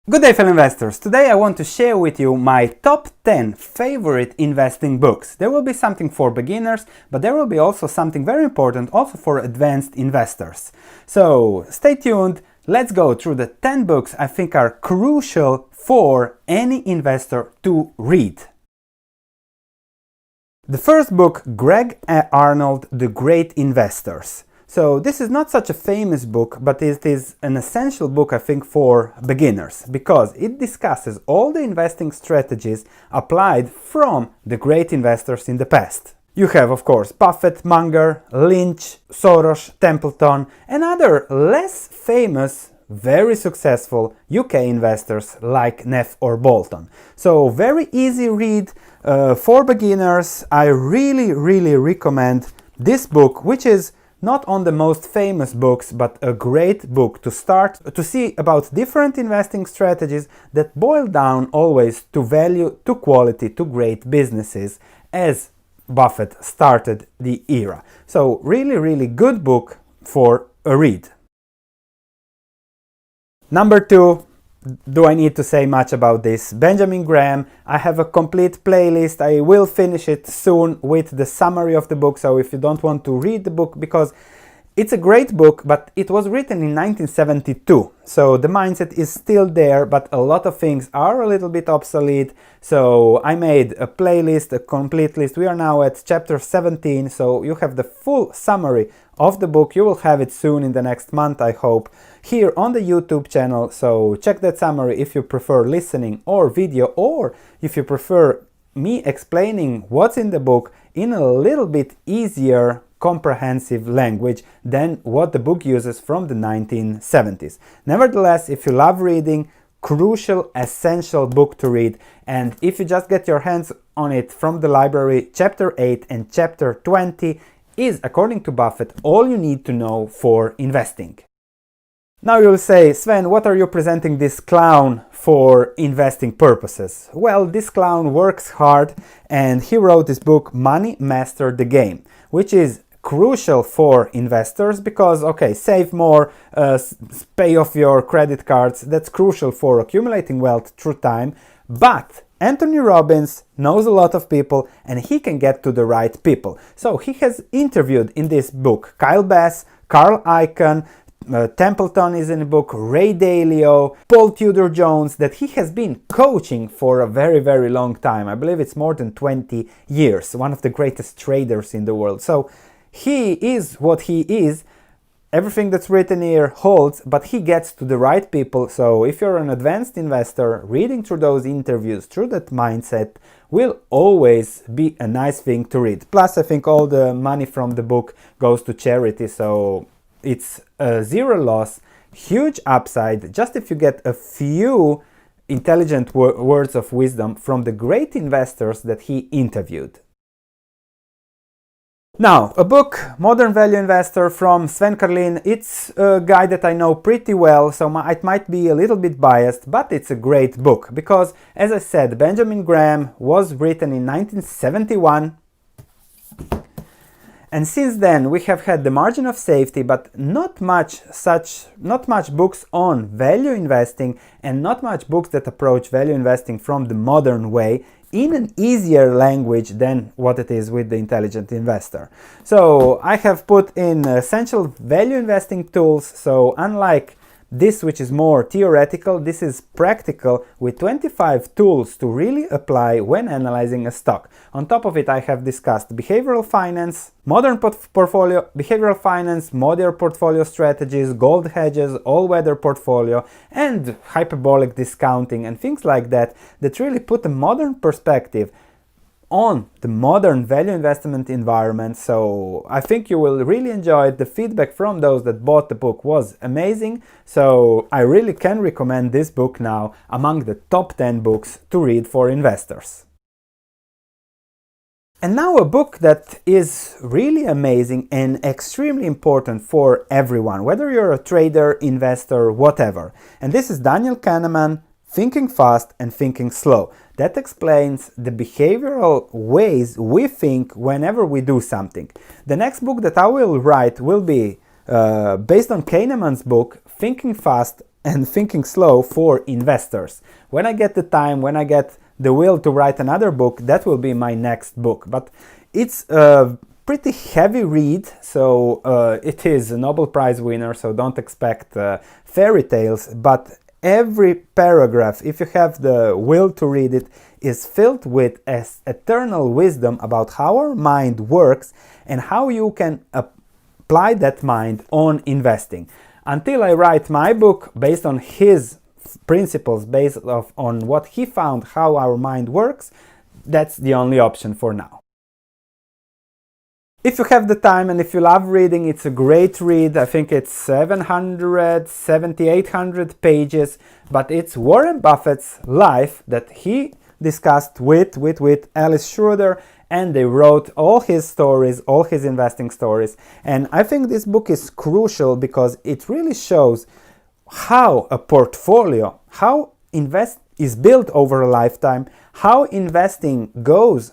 Good day, fellow investors. Today I want to share with you my top 10 favorite investing books. There will be something for beginners, but there will be also something very important also for advanced investors. So stay tuned. Let's go through the 10 books I think are crucial for any investor to read. The first book, Greg Arnold, The Great Investors. So this is not such a famous book, but it is an essential book, I think, for beginners, because it discusses all the investing strategies applied from the great investors in the past. You have, of course, Buffett, Munger, Lynch, Soros, Templeton, and other less famous, very successful UK investors like Neff or Bolton. So very easy read for beginners. I really recommend this book, which is not on the most famous books, but a great book to start to see about different investing strategies that boil down always to value, to quality, to great businesses, as Buffett started the era. So really good book for a read. Number 2, do I need to say much about this? Benjamin Graham. I have a complete playlist. I will finish it soon with the summary of the book, so if you don't want to read the book, because it's a great book, but it was written in 1972, so the mindset is still there, but a lot of things are a little bit obsolete. So I made a playlist, a complete list. We are now at chapter 17, so you have the full summary of the book. You will have it soon in the next month, I hope, here on the YouTube channel. So check that summary if you prefer listening or video, or if you prefer me explaining what's in the book in a little bit easier, comprehensive language than what the book uses from the 1970s. Nevertheless, if you love reading, crucial, essential book to read. And if you just get your hands on it from the library, chapter 8 and chapter 20 is, according to Buffett, all you need to know for investing. Now you'll say, Sven, what are you presenting this clown for investing purposes? Well, this clown works hard, and he wrote this book, Money Master the Game, which is crucial for investors because, okay, save more, pay off your credit cards, that's crucial for accumulating wealth through time, but Anthony Robbins knows a lot of people and he can get to the right people. So he has interviewed in this book Kyle Bass, Carl Icahn, Templeton is in the book, Ray Dalio, Paul Tudor Jones, that he has been coaching for a very long time. I believe it's more than 20 years, one of the greatest traders in the world. So he is what he is. Everything that's written here holds, but he gets to the right people. So if you're an advanced investor, reading through those interviews, through that mindset, will always be a nice thing to read. Plus, I think all the money from the book goes to charity, so it's a zero loss, huge upside, just if you get a few intelligent words of wisdom from the great investors that he interviewed. Now, a book, Modern Value Investor from Sven Carlin. It's a guy that I know pretty well, so it might be a little bit biased, but it's a great book because, as I said, Benjamin Graham was written in 1971. And since then we have had The Margin of Safety, but not much books on value investing, and not much books that approach value investing from the modern way in an easier language than what it is with The Intelligent Investor. So I have put in essential value investing tools. So unlike this, which is more theoretical, this is practical with 25 tools to really apply when analyzing a stock. On top of it, I have discussed behavioral finance, modern behavioral finance, modern portfolio strategies, gold hedges, all-weather portfolio, and hyperbolic discounting and things like that really put a modern perspective on the modern value investment environment. So I think you will really enjoy it. The feedback from those that bought the book was amazing, so I really can recommend this book now among the top 10 books to read for investors. And now a book that is really amazing and extremely important for everyone, whether you're a trader, investor, whatever. And this is Daniel Kahneman, Thinking Fast and Thinking Slow. That explains the behavioral ways we think whenever we do something. The next book that I will write will be based on Kahneman's book, Thinking Fast and Thinking Slow for Investors. When I get the time, when I get the will to write another book, that will be my next book. But it's a pretty heavy read, so it is a Nobel Prize winner, so don't expect fairy tales, but every paragraph, if you have the will to read it, is filled with eternal wisdom about how our mind works and how you can apply that mind on investing. Until I write my book based on his principles, based on what he found, how our mind works, that's the only option for now. If you have the time and if you love reading, it's a great read. I think it's 700 pages, but it's Warren Buffett's life that he discussed with Alice Schroeder, and they wrote all his stories, all his investing stories. And I think this book is crucial because it really shows how a portfolio, how invest is built over a lifetime, how investing goes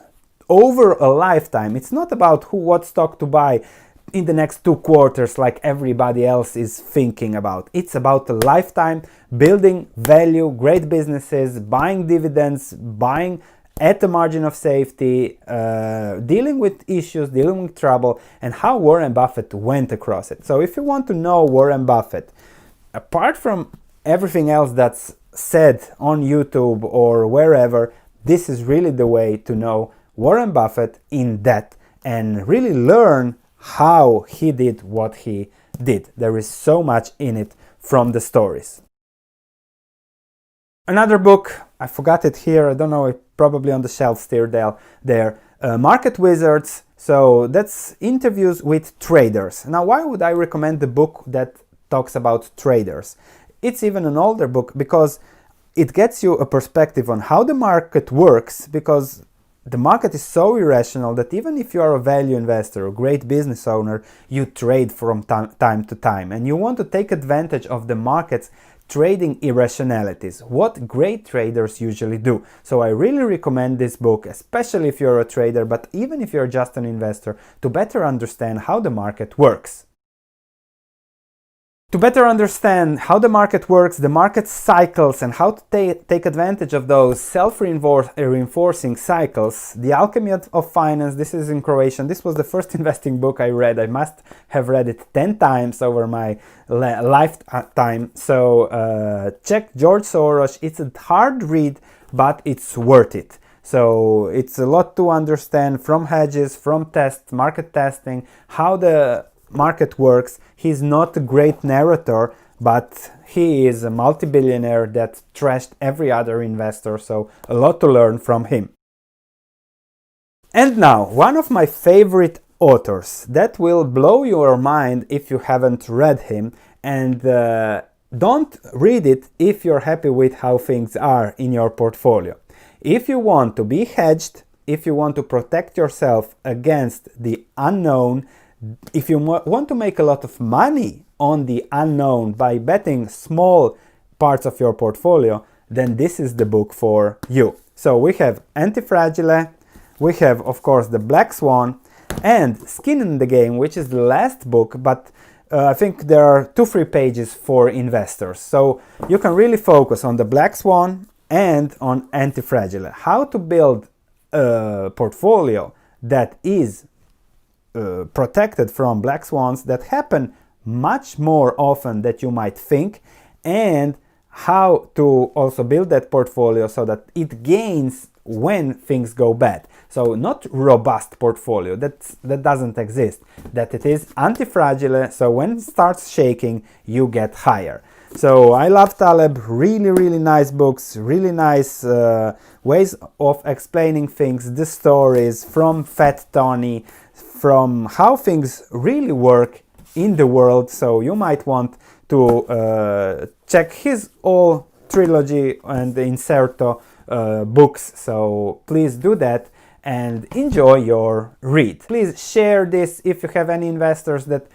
over a lifetime. It's not about what stock to buy in the next 2 quarters like everybody else is thinking about. It's about a lifetime, building value, great businesses, buying dividends, buying at the margin of safety, dealing with issues, dealing with trouble, and how Warren Buffett went across it. So if you want to know Warren Buffett, apart from everything else that's said on YouTube or wherever, this is really the way to know Warren Buffett in depth and really learn how he did what he did. There is so much in it from the stories. Another book, I forgot it here, I don't know, it's probably on the shelf still there, Market Wizards. So that's interviews with traders. Now, why would I recommend the book that talks about traders? It's even an older book because it gets you a perspective on how the market works, because the market is so irrational that even if you are a value investor, a great business owner, you trade from time to time, and you want to take advantage of the market's trading irrationalities, what great traders usually do. So I really recommend this book, especially if you're a trader, but even if you're just an investor, to better understand how the market works. To better understand how the market works, the market cycles, and how to take advantage of those self-reinforcing cycles, The Alchemy of Finance, this is in Croatian. This was the first investing book I read. I must have read it 10 times over my lifetime. So check George Soros. It's a hard read, but it's worth it. So it's a lot to understand from hedges, from market testing, how the market works. He's not a great narrator, but he is a multi-billionaire that trashed every other investor, so a lot to learn from him. And now, one of my favorite authors that will blow your mind if you haven't read him, and don't read it if you're happy with how things are in your portfolio. If you want to be hedged, if you want to protect yourself against the unknown, if you want to make a lot of money on the unknown by betting small parts of your portfolio, then this is the book for you. So we have Antifragile, we have of course The Black Swan, and Skin in the Game, which is the last book, but I think there are 2-3 pages for investors. So you can really focus on The Black Swan and on Antifragile. How to build a portfolio that is protected from black swans that happen much more often than you might think, and how to also build that portfolio so that it gains when things go bad. So not robust portfolio, that doesn't exist, that it is anti-fragile, so when it starts shaking you get higher. So I love Taleb, really nice books, really nice ways of explaining things, the stories from Fat Tony, from how things really work in the world. So you might want to check his whole trilogy and the Inserto books, so please do that and enjoy your read. Please share this if you have any investors that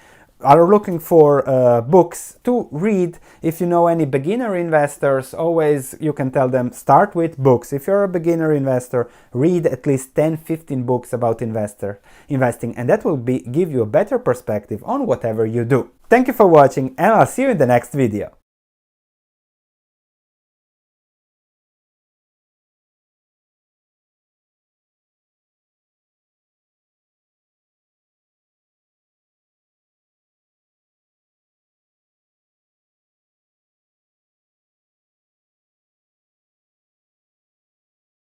are looking for books to read. If you know any beginner investors, always you can tell them start with books. If you're a beginner investor, read at least 10-15 books about investing, and that will give you a better perspective on whatever you do. Thank you for watching, and I'll see you in the next video.